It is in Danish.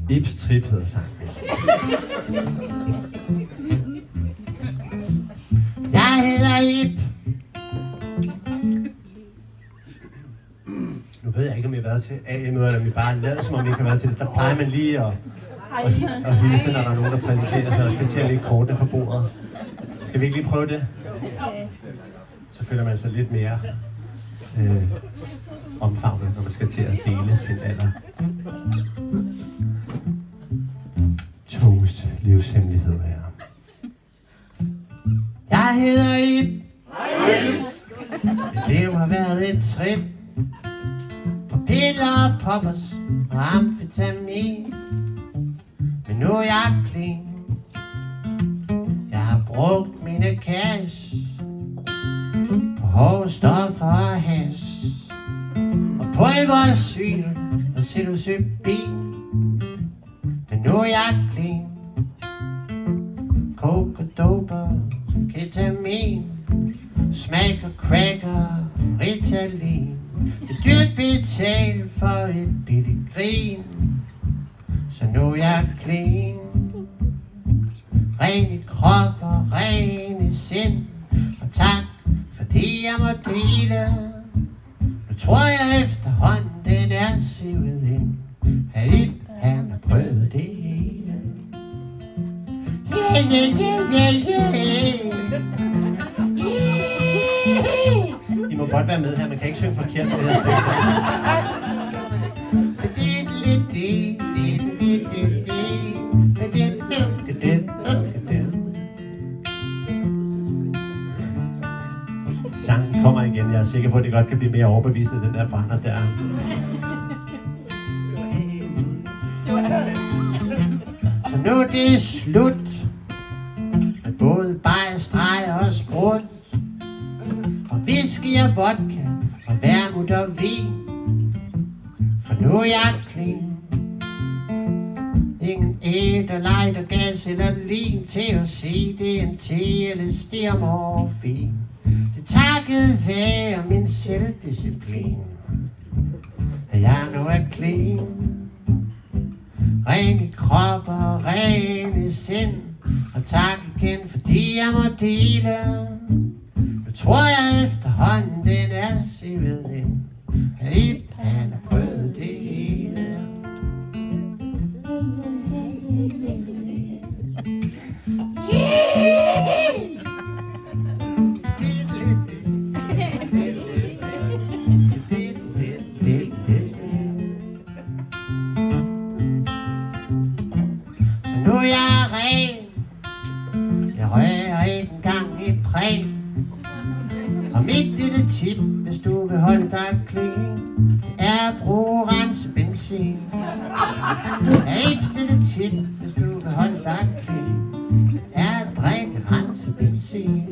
Ibs Trip hedder sangen. Jeg hedder Ib. Nu ved jeg ikke, om I har været til AM-møder, eller om I bare lader, som om I ikke har været til det. Der plejer man lige at hilse, når der er nogen, der præsenterer sig og skal til at lægge kortene på bordet. Skal vi ikke lige prøve det? Så føler man sig lidt mere omfavnet, når man skal til at dele sin alder. Tungest livshemmelighed her. Jeg hedder Ib. Mit liv har været et trip på piller, poppers og amfetamin. Men nu er jeg clean. Jeg har brugt mine cash på hårde stoffer og hash og pulversyl og psilocybin. Men nu er jeg clean. Coke, doper, ketamin, smack og cracker, Ritalin. Det er dyrt betalt for et billigt grin. Så nu er jeg clean. Ren i krop og ren i sind. Og tak fordi jeg må dele. Nu tror jeg efterhånden den er sivet ind. At Ib han har prøvet det hele. Yeah, yeah, yeah, yeah, yeah. I må godt være med her, man kan ikke synge forkert på det her sted. Sangen kommer igen. Jeg er sikker på, at det godt kan blive mere overbevisende, den der brænder der. Så nu er det slut med både bajer, streger og sprut og whisky og vodka og vermut og vin. For nu er jeg clean. Ingen et og light og gas eller lin til at se DMT eller stirmorfin. Det takket være min selvdisciplin, at jeg nu er clean. Ren i krop og ren i sind. Og tak igen fordi jeg må dele. Nu tror jeg efterhånden den er sivet ind. At Ib han har prøvet det hele. Nu er jeg ren. Jeg rører ikke engang i præg. Og mit lille tip, hvis du vil holde dig clean, er at bruge rensebenzin. Ibs lille tip, hvis du vil holde dig clean, er at drikke rensebenzin.